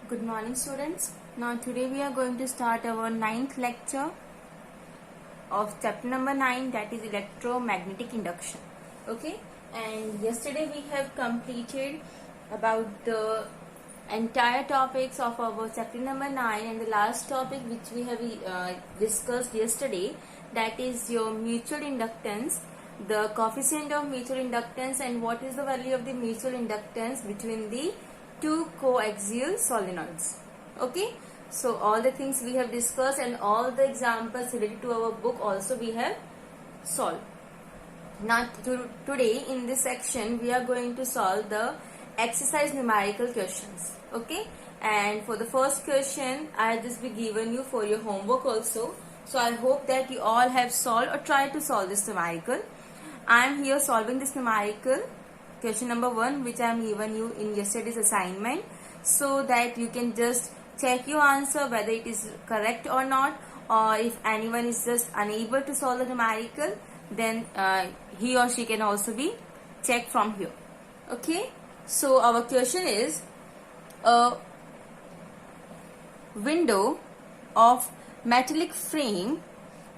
Good morning, students. Now today we are going to start our ninth lecture of chapter number 9, that is electromagnetic induction. Okay, and yesterday we have completed about the entire topics of our chapter number 9, and the last topic which we have discussed yesterday, that is your mutual inductance, the coefficient of mutual inductance, and what is the value of the mutual inductance between the two coaxial solenoids. Okay, so all the things we have discussed and all the examples related to our book also we have solved. Now today in this section we are going to solve the exercise numerical questions. Okay, and for the first question I just be given you for your homework also. So I hope that you all have solved or tried to solve this numerical. I am here solving this numerical question number 1 which I am given you in yesterday's assignment, so that you can just check your answer whether it is correct or not, or if anyone is just unable to solve the numerical, then he or she can also be checked from here. Okay, so our question is a window of metallic frame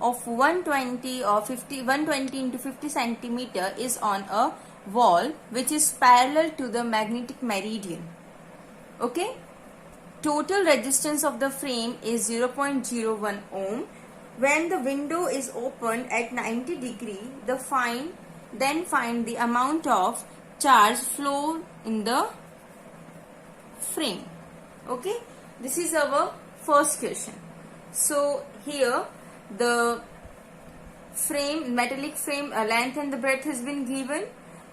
of 120 or 120 into 50 centimeter is on a wall which is parallel to the magnetic meridian. Okay, total resistance of the frame is 0.01 ohm. When the window is opened at 90 degree, then find the amount of charge flow in the frame. Okay, this is our first question. So here the metallic frame length and the breadth has been given,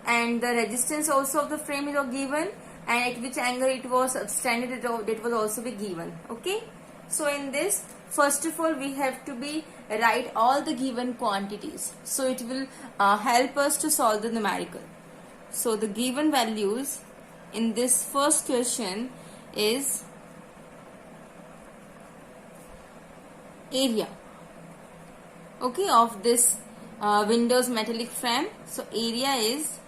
and the resistance also of the frame is given, and at which angle it was extended, it will also be given. Okay, so in this, first of all we have to be write all the given quantities, so it will help us to solve the numerical. So the given values in this first question is area, okay, of this Windows metallic frame. So area is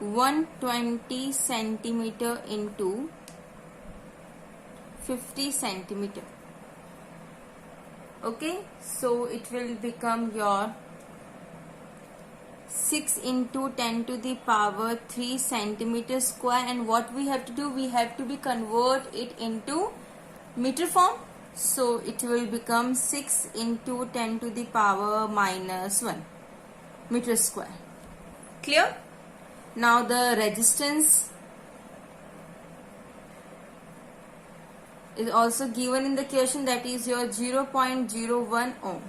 120 centimeter into 50 centimeter. Okay, so it will become your 6 into 10 to the power 3 centimeter square, and what we have to do, we have to be convert it into meter form. So it will become 6 into 10 to the power minus 1 meter square. Clear? Now the resistance is also given in the question, that is your 0.01 ohm.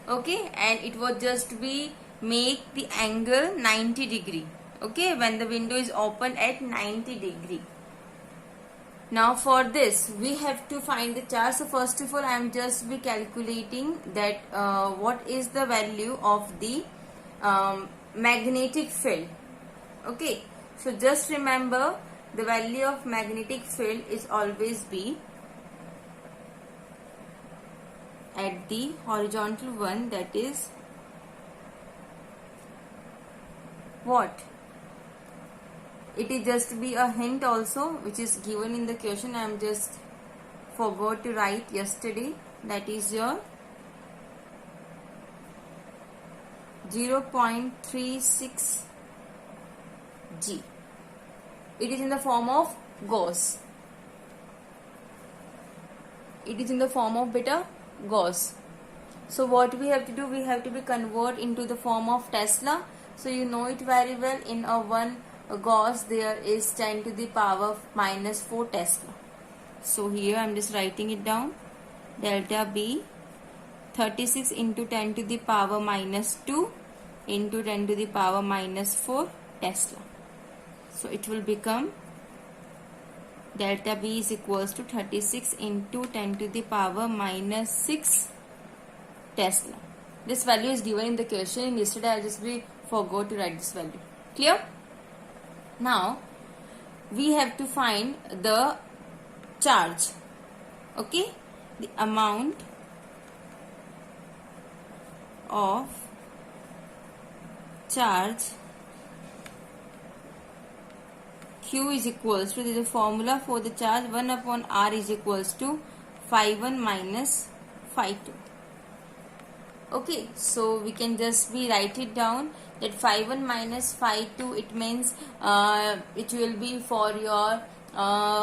Okay, and it will just be make the angle 90 degree. Okay, when the window is open at 90 degree. Now for this we have to find the charge. So first of all I am just be calculating that what is the value of the magnetic field. Okay, so just remember the value of magnetic field is always be at the horizontal one, that is what? It is just be a hint also which is given in the question. I am just forgot to write yesterday, that is your 0.36 G. It is in the form of Gauss. It is in the form of beta Gauss. So what we have to do, we have to be convert into the form of Tesla. So you know it very well, in a 1 Gauss there is 10 to the power minus 4 Tesla. So here I am just writing it down. Delta B 36 into 10 to the power minus 2 into 10 to the power minus 4 Tesla. So it will become delta B is equals to 36 into 10 to the power minus 6 Tesla. This value is given in the question. Yesterday I just forgot to write this value. Clear? Now we have to find the charge. Okay, the amount of charge Q is equals to, this is a formula for the charge, 1 upon R is equals to phi 1 minus phi 2. Okay, so we can just be write it down that phi 1 minus phi 2, it means it will be for your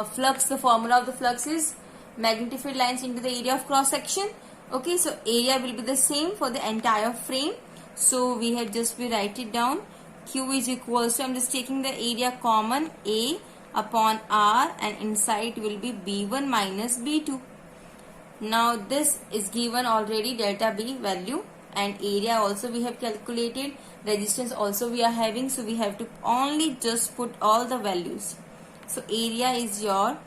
flux. The formula of the flux is magnetic field lines into the area of cross section. Okay, so area will be the same for the entire frame. So we have just be write it down. Q is equals to, I'm just taking the area common, A upon R, and inside will be B1 minus B2. Now this is given already, delta B value, and area also we have calculated, resistance also we are having, so we have to only just put all the values. So area is your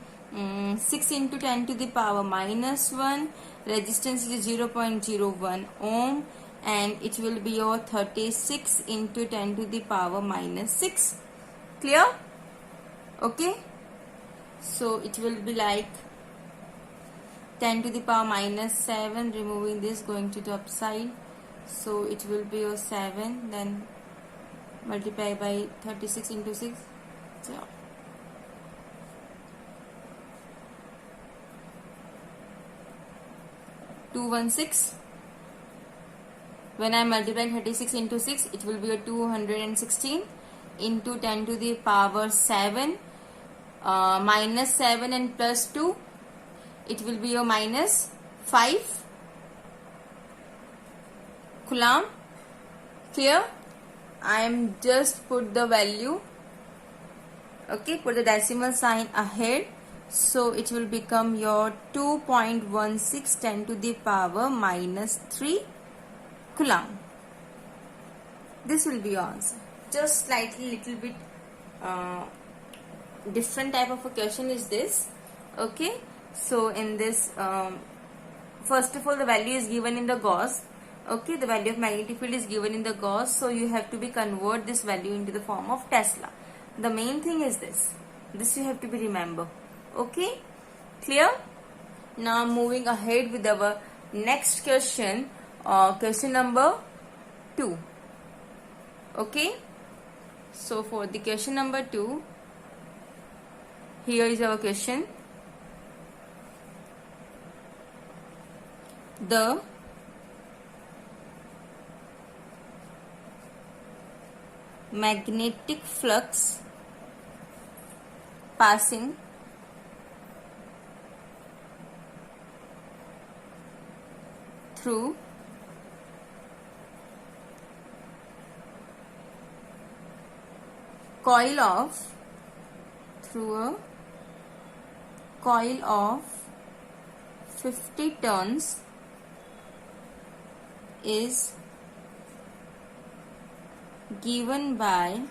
6 into 10 to the power minus 1, resistance is 0.01 ohm, and it will be your 36 into 10 to the power minus 6. Clear? Okay, so it will be like 10 to the power minus 7, removing this, going to the upside, so it will be your 7, then multiply by 36 into 6, so 216. When I multiply 36 into 6, it will be a 216 into 10 to the power 7, minus 7 and plus 2, it will be your minus 5 Coulomb. Clear? I am just put the value, okay, put the decimal sign ahead, so it will become your 2.16 10 to the power minus 3 Coulomb. This will be your answer. Just slightly little bit different type of a question is this. Okay, so in this first of all, the value is given in the Gauss. Okay, the value of magnetic field is given in the Gauss, so you have to be convert this value into the form of Tesla. The main thing is this you have to be remember. Okay, clear? Now moving ahead with our next question, question number 2. Okay, so for the question number 2, here is our question. The magnetic flux passing through coil of 50 turns is given by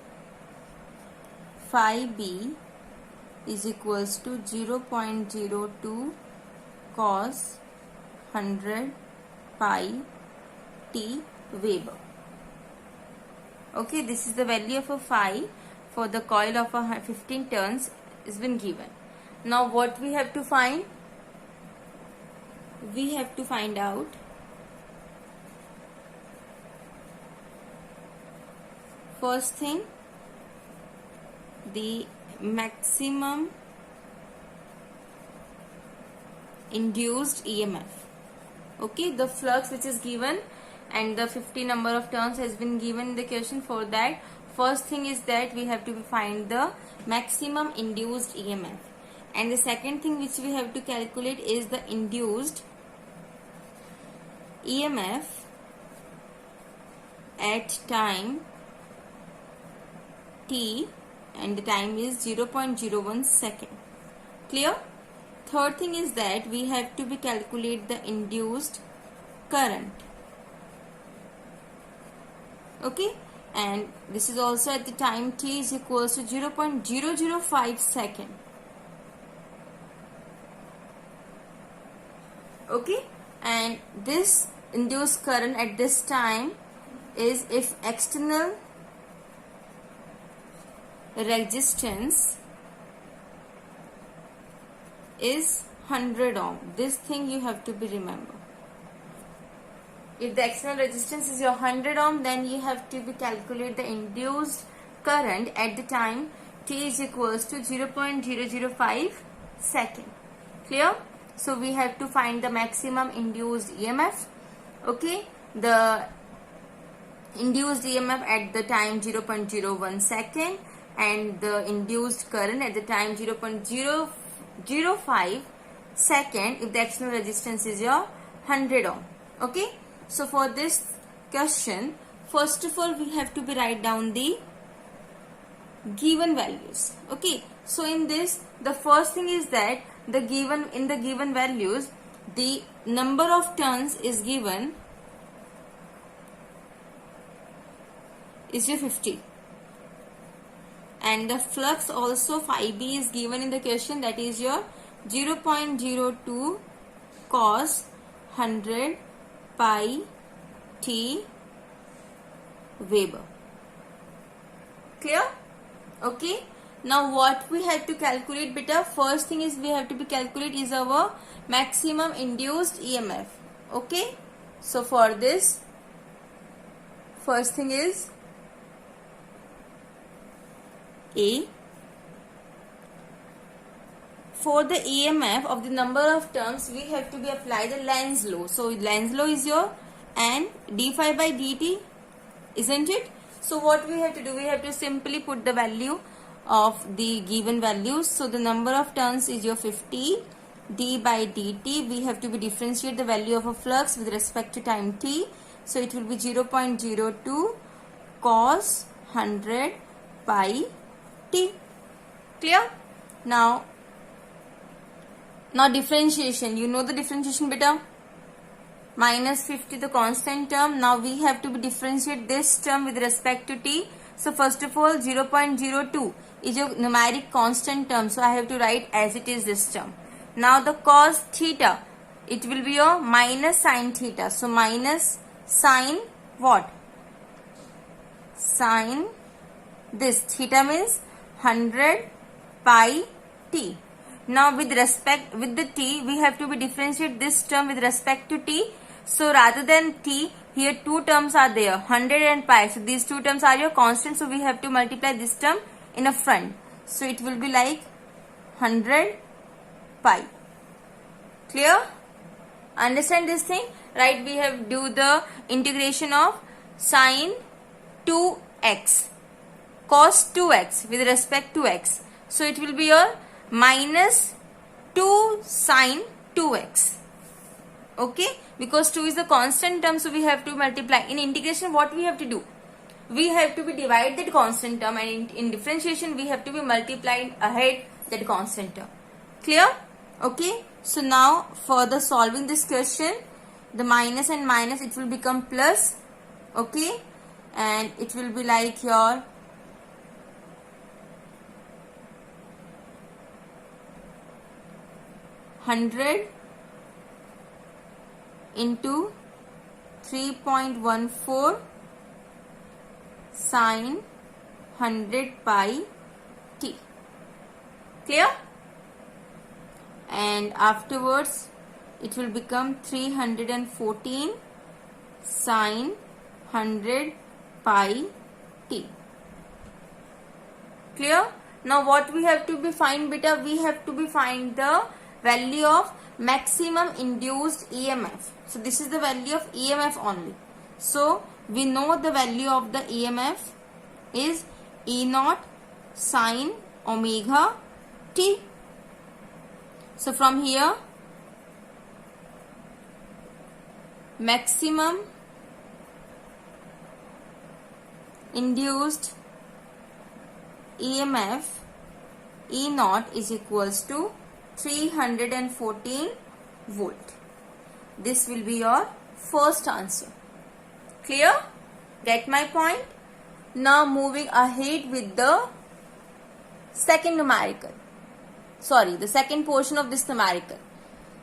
phi b is equals to 0.02 cos 100 pi t Weber. Okay, this is the value of a phi for the coil of a 15 turns has been given. Now what we have to find? We have to find out first thing, the maximum induced EMF. Okay, the flux which is given and the 50 number of turns has been given in the question. For that, first thing is that we have to find the maximum induced EMF, and the second thing which we have to calculate is the induced EMF at time t, and the time is 0.01 second. Clear? Third thing is that we have to be calculate the induced current. Okay, and this is also at the time t is equals to 0.005 second. Okay, and this induced current at this time is if external resistance is 100 ohm. This thing you have to be remember. If the external resistance is your 100 ohm, then you have to be calculate the induced current at the time t is equals to 0.005 second. Clear? So we have to find the maximum induced EMF. Okay, the induced EMF at the time 0.01 second and the induced current at the time 0.005 second if the external resistance is your 100 ohm. Okay, so for this question, first of all we have to be write down the given values. Okay, so in this the first thing is that the given values, the number of turns is given is your 50 and the flux also phi b is given in the question, that is your 0.02 cos 100 pi t Weber. Clear? Okay, now what we have to calculate, beta? First thing is we have to be calculate is our maximum induced EMF. Okay, so for this, first thing is A. For the EMF of the number of terms, we have to be apply the Lenz law. So Lenz law is your and d phi by dt, isn't it? So what we have to do, we have to simply put the value of the given values. So the number of turns is your 50, d by dt. We have to be differentiate the value of a flux with respect to time t. So it will be 0.02 cos 100 pi t. Clear? Now differentiation. You know the differentiation, beta? Minus 50 the constant term. Now we have to differentiate this term with respect to t. So first of all 0.02 is your numeric constant term. So I have to write as it is this term. Now the cos theta, it will be your minus sin theta. So minus sin what? Sin this. Theta means 100 pi t. Now with respect with the t, we have to be differentiate this term with respect to t. So rather than t, here two terms are there, 100 and pi. So these two terms are your constant. So we have to multiply this term in a front. So it will be like 100 pi. Clear? Understand this thing? Right? We have do the integration of sin 2x, cos 2x with respect to x. So it will be your minus 2 sin 2x. Okay, because 2 is the constant term, so we have to multiply. In integration, what we have to do? We have to be divide that constant term, and in differentiation we have to be multiplied ahead that constant term. Clear? Okay, so now for the solving this question, the minus and minus, it will become plus. Okay, and it will be like your 100 into 3.14 sin 100 pi t. Clear? And afterwards it will become 314 sin 100 pi t. Clear? Now what we have to be find, beta? We have to be find the value of maximum induced EMF. So this is the value of EMF only. So we know the value of the EMF is E0 sin omega t. So from here, maximum induced EMF E0 is equals to 314 volt. This will be your first answer. Clear? Get my point? Now moving ahead with the second numerical. Sorry, the second portion of this numerical.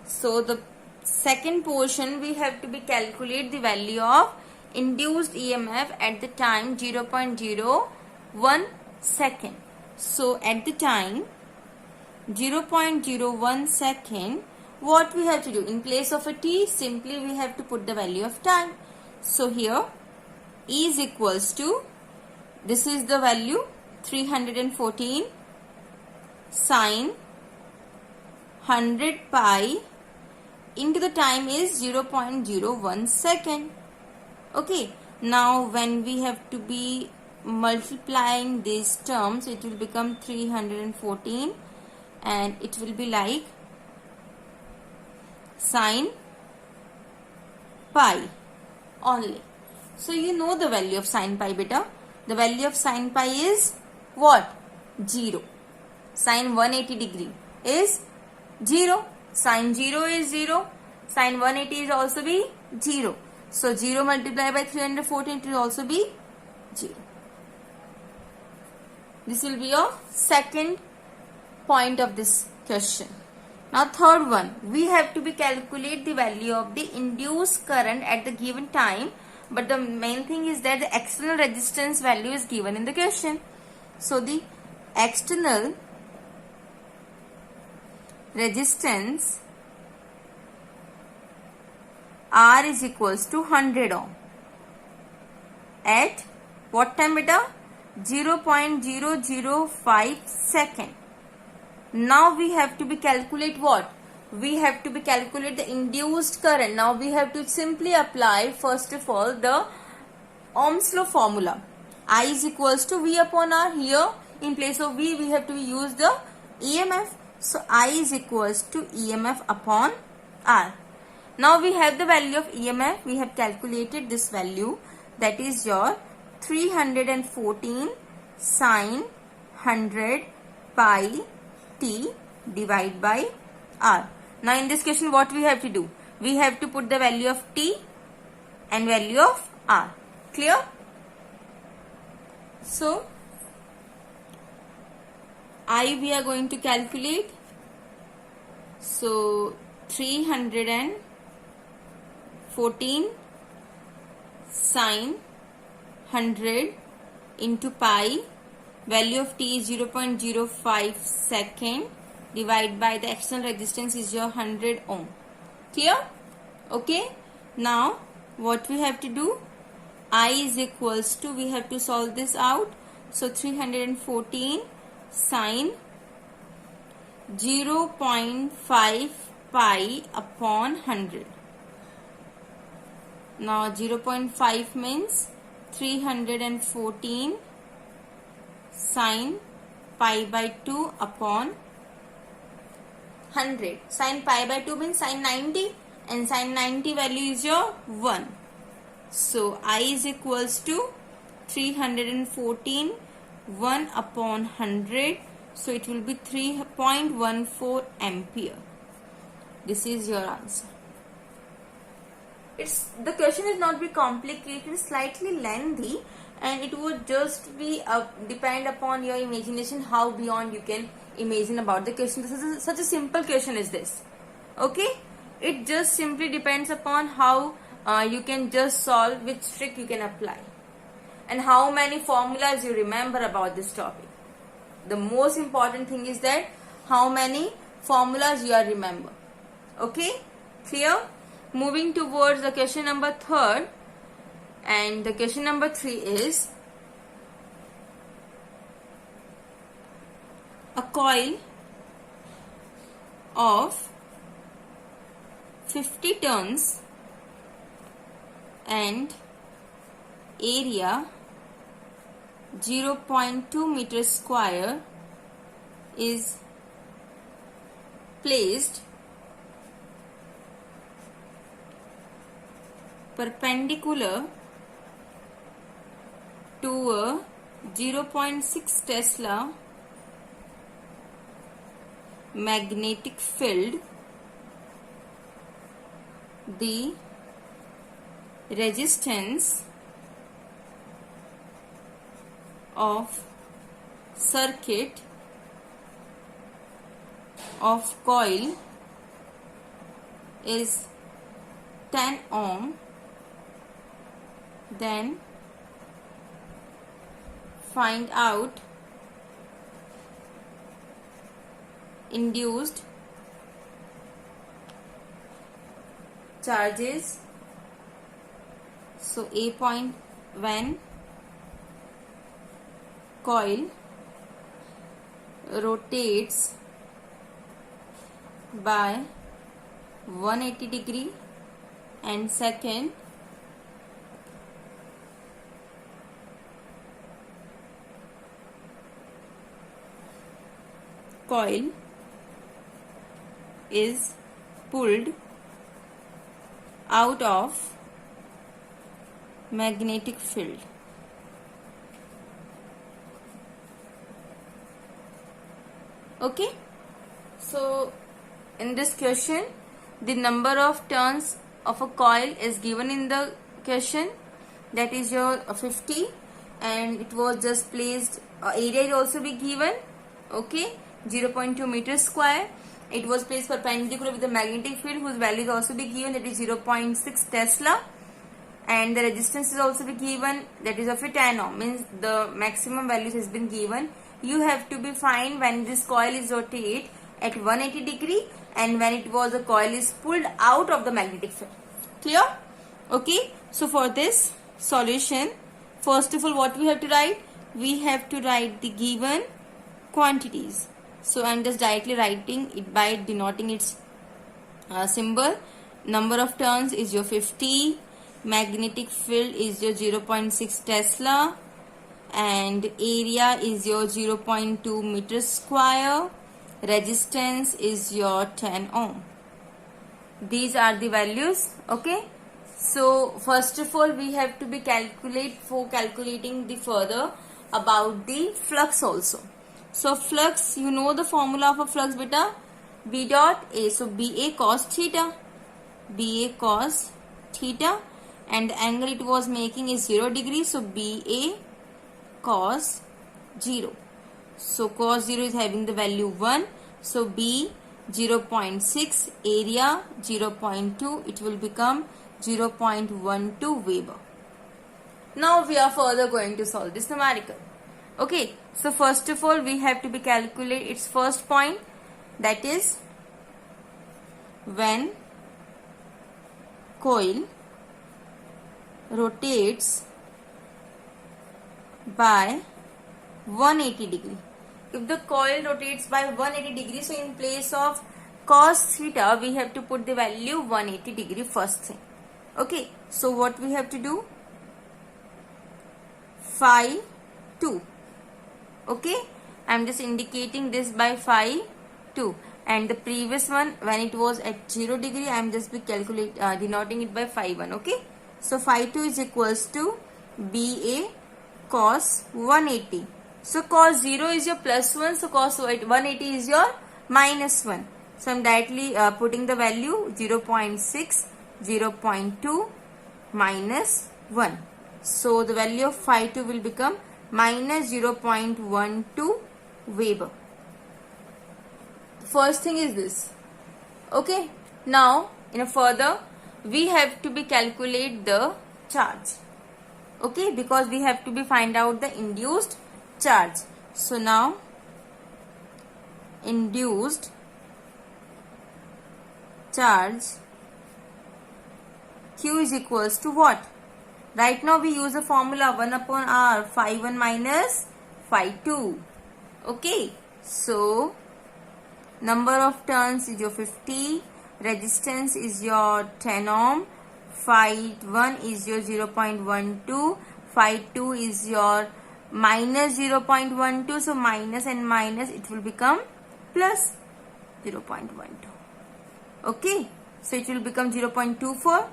So the second portion, we have to be calculate the value of induced EMF at the time 0.01 second. So at the time 0.01 second, what we have to do? In place of a t, simply we have to put the value of time. So here E is equals to, this is the value 314 sine 100 pi into the time is 0.01 second. Okay, now when we have to be multiplying these terms, it will become 314 and it will be like sine pi only. So you know the value of sine pi, beta. The value of sine pi is what? 0. Sine 180 degree is 0. Sine 0 is 0. Sine 180 is also be 0. So 0 multiplied by 314, it will also be 0. This will be your second point of this question. Now third one, we have to be calculate the value of the induced current at the given time, but the main thing is that the external resistance value is given in the question. So the external resistance R is equals to 100 ohm at what time, beta? 0.005 second. Now we have to be calculate what? We have to be calculate the induced current. Now we have to simply apply first of all the Ohm's law formula. I is equals to V upon R. Here in place of V we have to use the EMF. So I is equals to EMF upon R. Now we have the value of EMF. We have calculated this value, that is your 314 sine 100 pi t divided by R. Now in this question what we have to do? We have to put the value of t and value of R. Clear? So I we are going to calculate. So 314 sine 100 into pi, value of t is 0.05 second, divided by the external resistance is your 100 ohm. Clear? Okay. Now what we have to do? I is equals to, we have to solve this out. So 314 sine 0.5 pi upon 100. Now 0.5 means 314 sine pi by 2 upon 100. Sine pi by 2 means sine 90, and sine 90 value is your 1. So I is equals to 314 1 upon 100. So it will be 3.14 ampere. This is your answer. The question is not be complicated, slightly lengthy, and it would just be depend upon your imagination how beyond you can imagine about the question. This is such a simple question is this. Okay, it just simply depends upon how you can just solve, which trick you can apply, and how many formulas you remember about this topic. The most important thing is that how many formulas you are remember. Okay, clear? Moving towards the question number 3rd, and the question number 3 is a coil of 50 tons and area 0.2 meters square is placed perpendicular to a 0.6 Tesla magnetic field. The resistance of circuit of coil is 10 ohm. Then find out induced charges. So A point when coil rotates by 180 degree, and second, coil is pulled out of magnetic field. Okay, so in this question the number of turns of a coil is given in the question, that is your 50, and it was just placed, area will also be given, okay, 0.2 meters square. It was placed perpendicular with the magnetic field whose value is also be given, that is 0.6 Tesla, and the resistance is also be given, that is of a 10 ohm, means the maximum values has been given. You have to be find when this coil is rotate at 180 degree and when it was a coil is pulled out of the magnetic field. Clear? Okay, so for this solution, first of all what we have to write? We have to write the given quantities. So I am just directly writing it by denoting its symbol. Number of turns is your 50, magnetic field is your 0.6 Tesla, and area is your 0.2 meters square, resistance is your 10 ohm. These are the values. Okay, so first of all we have to be calculating the further about the flux also. So flux, you know the formula of a flux beta, B dot A, so BA cos theta, BA cos theta, and the angle it was making is 0 degree, so BA cos 0. So cos 0 is having the value 1, so B 0.6, area 0.2, it will become 0.12 Weber. Now we are further going to solve this numerical. Okay, so first of all we have to be calculate its first point, that is when coil rotates by 180 degree. If the coil rotates by 180 degree, so in place of cos theta we have to put the value 180 degree first thing. Okay, so what we have to do? Phi 2. Okay, I am just indicating this by phi 2, and the previous one when it was at 0 degree I am just be denoting it by phi 1. Okay, so phi 2 is equals to BA cos 180. So cos 0 is your plus 1, so cos 180 is your minus 1. So I am directly putting the value 0.6, 0.2 minus 1. So the value of phi 2 will become minus 0.12 Weber. First thing is this. Okay, now in a further we have to be calculate the charge. Okay, because we have to be find out the induced charge. So now induced charge Q is equals to what? Right now we use the formula 1 upon R, phi 1 minus phi 2. Okay, so number of turns is your 50, resistance is your 10 ohm, phi 1 is your 0.12, phi 2 is your minus 0.12, so minus and minus it will become plus 0.12. Okay, so it will become 0.24.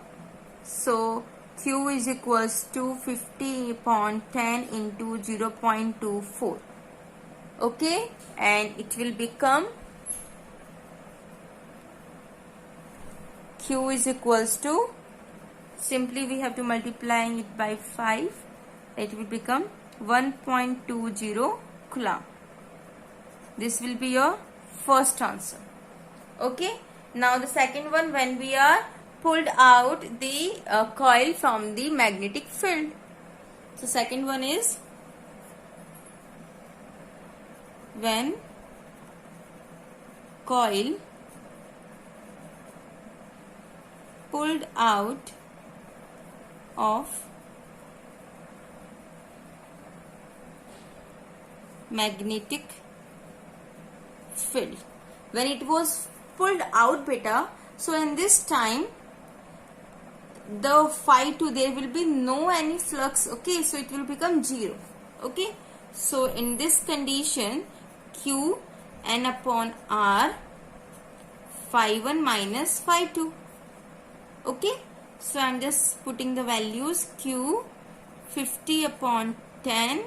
So Q is equals to 50 upon 10 into 0.24. Okay, and it will become Q is equals to, simply we have to multiply it by 5, it will become 1.20 Coulomb. This will be your first answer. Okay, now the second one, when we are pulled out the coil from the magnetic field. So second one is when coil pulled out of magnetic field. When it was pulled out beta, so in this time the phi 2, there will be no any flux, okay, so it will become 0, okay. So in this condition, q n upon r phi 1 minus phi 2, okay. So I'm just putting the values. Q 50 upon 10,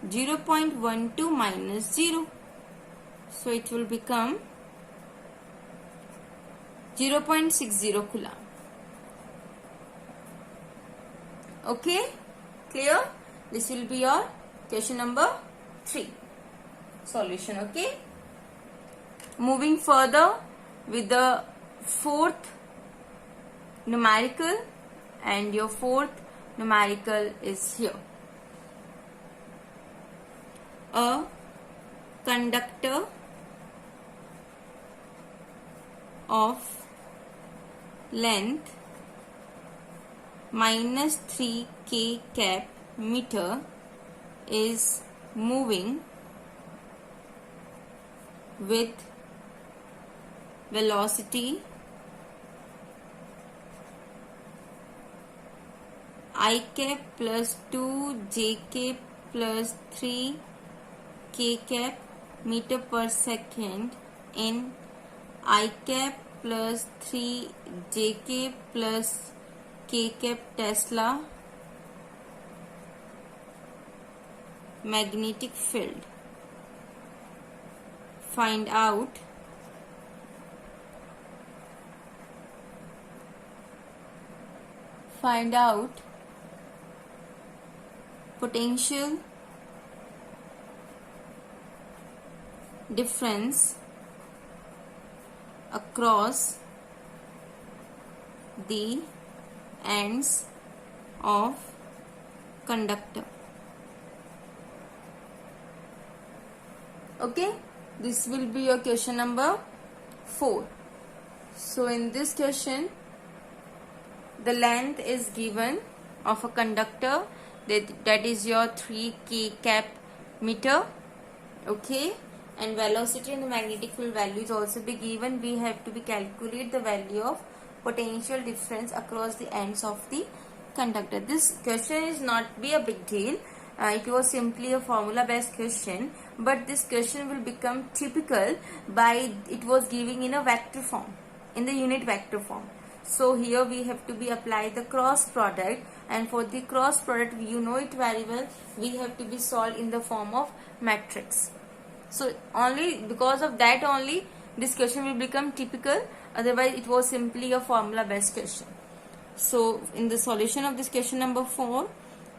0.12 minus 0, so it will become 0.60 coulomb. Okay, clear? This will be your question number 3 solution. Okay, moving further with the fourth numerical, and your fourth numerical is here. A conductor of length minus 3 k cap meter is moving with velocity I cap plus 2 j cap plus 3 k cap meter per second in I cap plus 3 j cap plus k cap Tesla magnetic field. Find out potential difference across the ends of conductor. Okay, this will be your question number 4. So in this question, the length is given of a conductor, that is your 3 k cap meter, okay, and velocity and the magnetic field value is also be given. We have to be calculate the value of potential difference across the ends of the conductor. This question is not be a big deal. It was simply a formula based question, but this question will become typical by it was giving in a vector form, in the unit vector form. So here we have to be apply the cross product, and for the cross product, you know it very well, we have to be solved in the form of matrix. So only because of that only this question will become typical, otherwise it was simply a formula based question. So in the solution of this question number 4,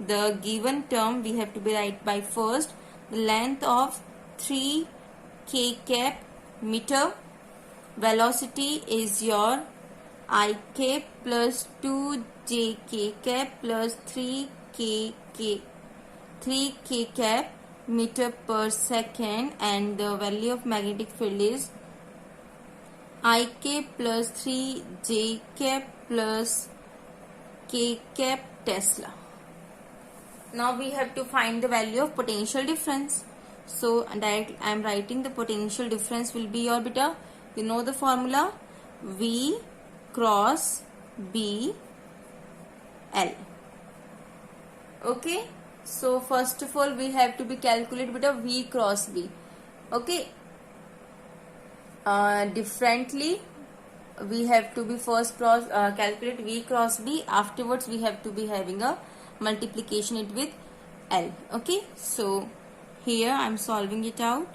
the given term we have to be write by first the length of 3 k cap meter, velocity is your I cap plus 2 j k cap plus 3 k cap meter per second, and the value of magnetic field is I cap plus 3 j cap plus k cap Tesla. Now we have to find the value of potential difference. So I am writing the potential difference will be your beta, you know the formula, V cross B L. Okay, so first of all we have to be calculate beta V cross B. Okay, differently we have to be first calculate V cross B, afterwards we have to be having a multiplication it with L. Okay, so here I am solving it out.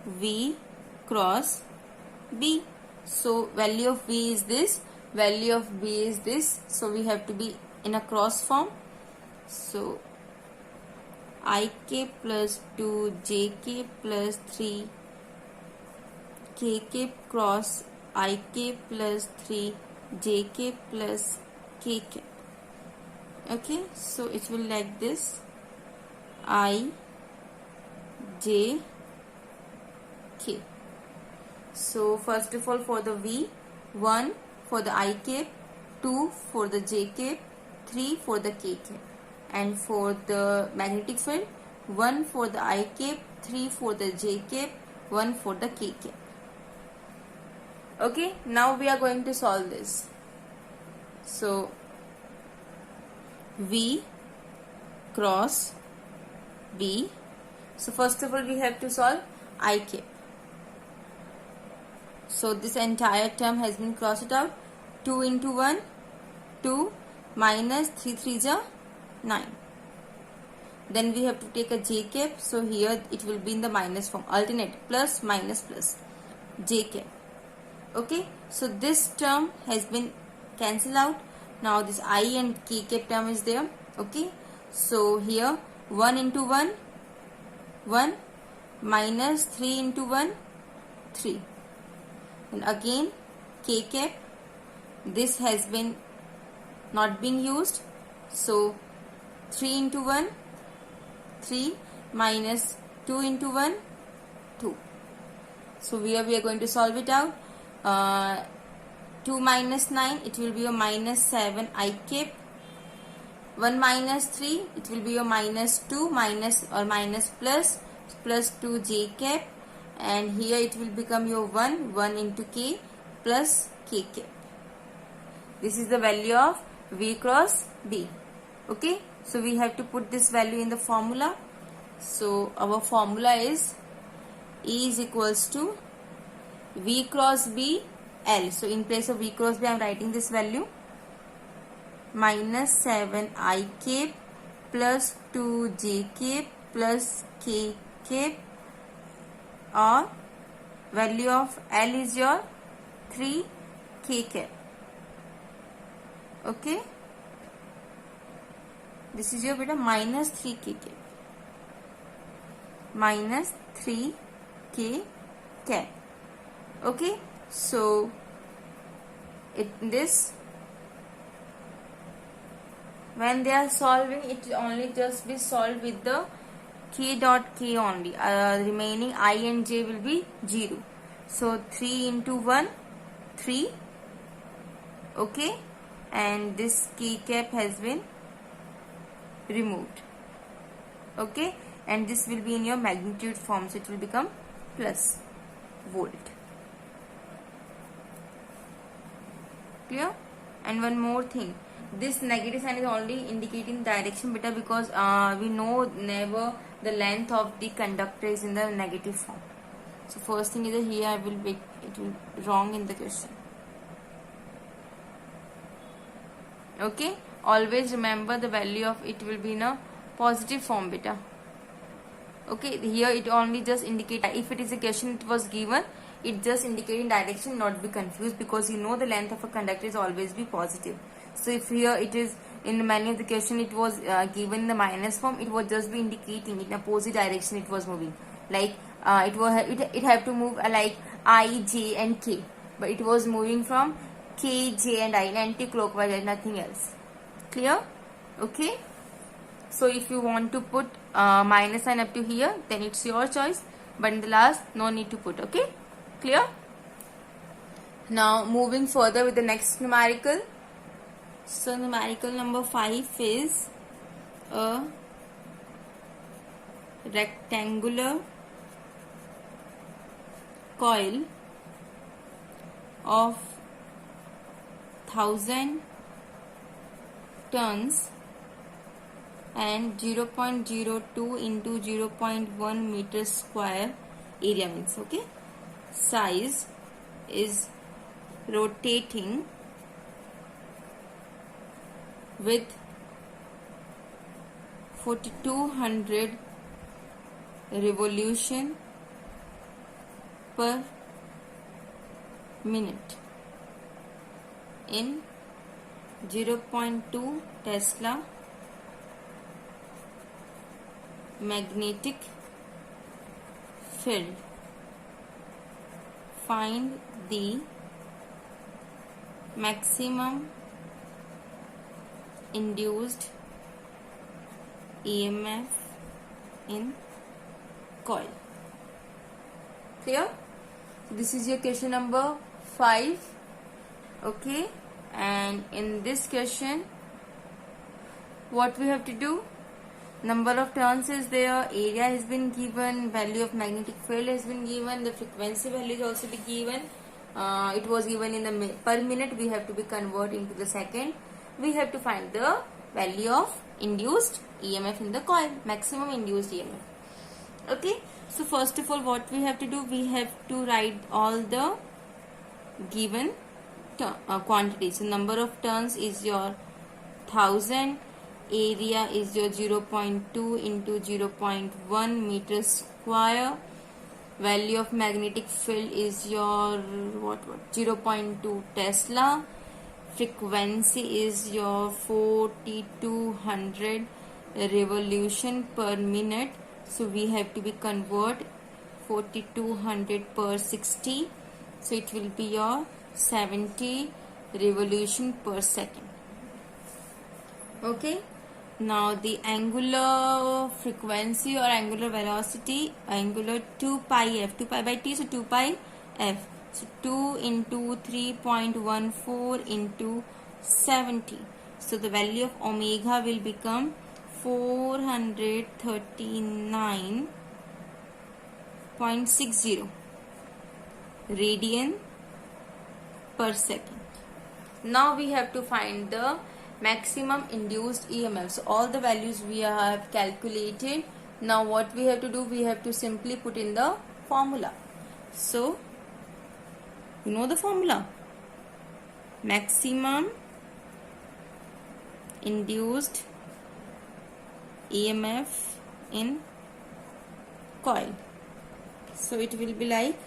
V cross B, so value of V is this, value of B is this, so we have to be in a cross form. So I cap plus 2 j cap plus 3 k cap cross I cap plus 3 j cap plus k cap. Okay, so it will like this, I j k. So first of all for the V, 1 for the I cap, 2 for the j cap, 3 for the k cap, and for the magnetic field, 1 for the I cap, 3 for the j cap, 1 for the K cap. Okay, now we are going to solve this. So V cross B. So first of all we have to solve I cap. So this entire term has been crossed out. 2 into 1, 2, minus 3 3s are 9. Then we have to take a J cap. So here it will be in the minus form. Alternate plus minus plus J cap. Okay. So this term has been cancelled out. Now this I and K cap term is there. Okay. So here 1 into 1, 1, minus 3 into 1, 3. And again K cap. This has been not being used. So 3 into 1, 3, minus 2 into 1, 2. So here we are going to solve it out. 2 minus 9, it will be a minus 7 I cap. 1 minus 3, it will be a minus 2 minus or minus plus 2 J cap. And here it will become your 1 into K plus K cap. This is the value of V cross B. Okay. So we have to put this value in the formula. So our formula is E is equals to V cross B L. So in place of V cross B I am writing this value. Minus 7 I cap plus 2 J cap plus K cap, or value of L is your 3 K cap. Okay. This is your beta minus 3 K cap. Minus 3 K cap. Okay. So this, when they are solving, it only just be solved with the K dot K only. Remaining I and J will be 0. So 3 into 1, 3. Okay. And this K cap has been removed. Okay. And this will be in your magnitude form. So it will become plus volt. Clear? And one more thing. This negative sign is only indicating direction beta, because we know never the length of the conductor is in the negative form. So first thing is that here I will make it will wrong in the question. Okay. Always remember the value of it will be in a positive form beta. Okay. Here it only just indicate, if it is a question it was given, it just indicating direction, not be confused, because you know the length of a conductor is always be positive. So if here it is in many of the question it was given in the minus form, it was just be indicating in opposite direction it was moving. Like it have to move like I, J and K, but it was moving from K, J and I in anti-clockwise and nothing else. Clear? Okay. So if you want to put minus sign up to here, then it's your choice, but in the last no need to put. Okay. Clear? Now moving further with the next numerical. So numerical number 5 is a rectangular coil of 1000 turns and 0.02 into 0.1 meter square area means. Okay. Size is rotating with 4200 revolution per minute in 0.2 Tesla magnetic field. Find the maximum induced EMF in coil. Clear? This is your question number 5. Okay. And in this question, what we have to do? number of turns is there, area has been given, value of magnetic field has been given, the frequency value is also be given. It was given in the per minute, we have to be convert into the second. We have to find the value of induced EMF in the coil, maximum induced EMF. Okay, so first of all what we have to do, we have to write all the given quantities. So number of turns is your 1000, area is your 0.2 into 0.1 meter square, value of magnetic field is your 0.2 Tesla, frequency is your 4200 revolution per minute. So we have to be convert 4200 per 60, so it will be your 70 revolution per second. Okay, now the angular frequency or angular velocity, angular 2 pi f, 2 pi by t, so 2 pi f, so 2 into 3.14 into 70, so the value of omega will become 439.60 radian per second. Now we have to find the maximum induced EMF. So all the values we have calculated. Now what we have to do, we have to simply put in the formula. So you know the formula, maximum induced EMF in coil. So it will be like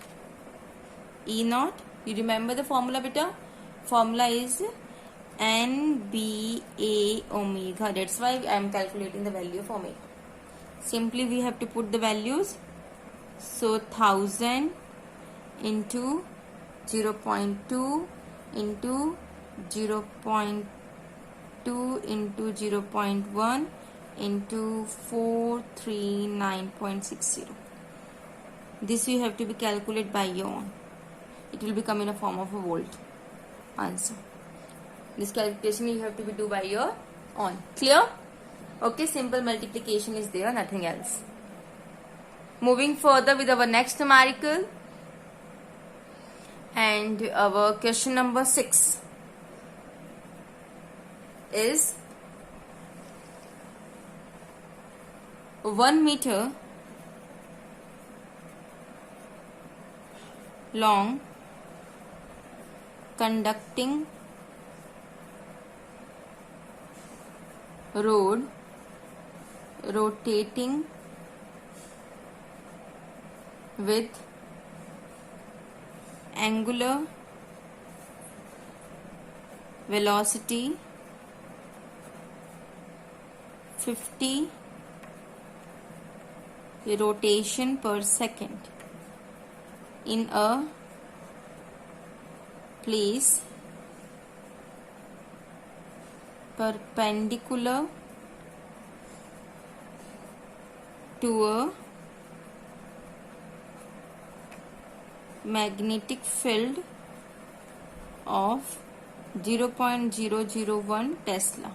E naught. You remember the formula beta? Formula is NBA omega. That's why I am calculating the value of omega. Simply we have to put the values. So 1000 into 0.2 into 0.2 into 0.1 into 439.60. This you have to be calculated by your own. It will become in a form of a volt answer. This calculation you have to be do by your own. Clear? Okay, simple multiplication is there, nothing else. Moving further with our next numerical, and our question number 6 is 1 meter long conducting rod rotating with angular velocity 50 rotation per second in a place perpendicular to a magnetic field of 0.001 Tesla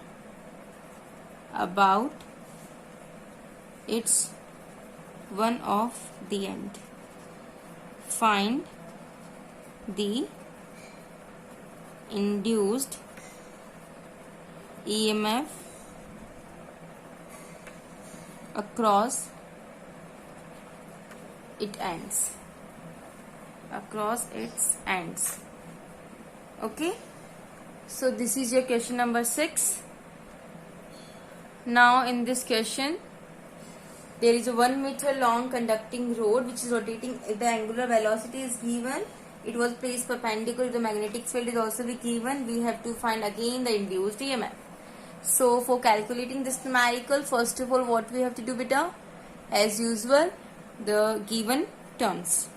about its one of the end. Find the induced EMF across its ends. Okay, so this is your question number 6. Now in this question, there is a 1 meter long conducting rod which is rotating. The angular velocity is given. It was placed perpendicular to the magnetic field is also be given. We have to find again the induced EMF. So for calculating this numerical, first of all what we have to do beta? As usual, the given terms.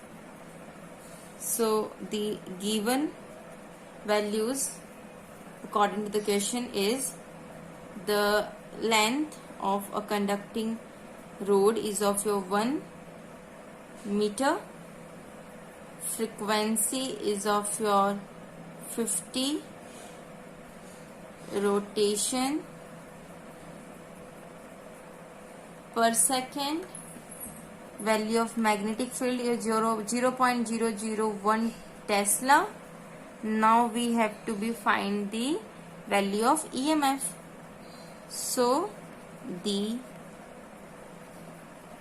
So the given values according to the question is the length of a conducting rod is of your 1 meter, frequency is of your 50 rotation per second. Value of magnetic field is 0.001 Tesla. Now we have to find the value of EMF. So the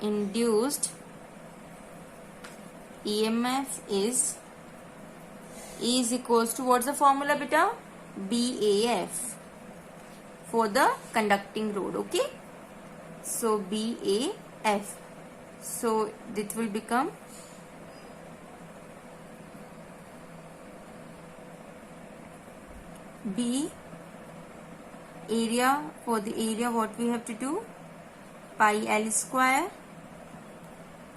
induced EMF is E is equals to, what's the formula beta? BAF for the conducting rod. Okay, so BAF. So it will become B area. For the area, what we have to do? Pi L square,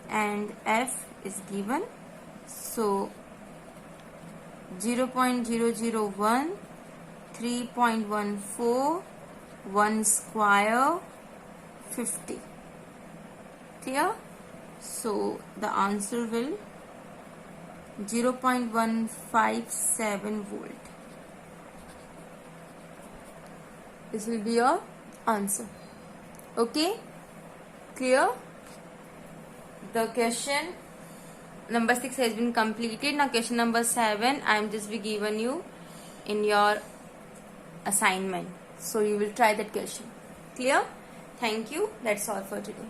and F is given. So 0.001 3.14 1 square 50. Clear? So the answer will 0.157 volt. This will be your answer. Okay? Clear? The question number 6 has been completed. Now question number 7 I am just be given you in your assignment. So you will try that question. Clear? Thank you. That's all for today.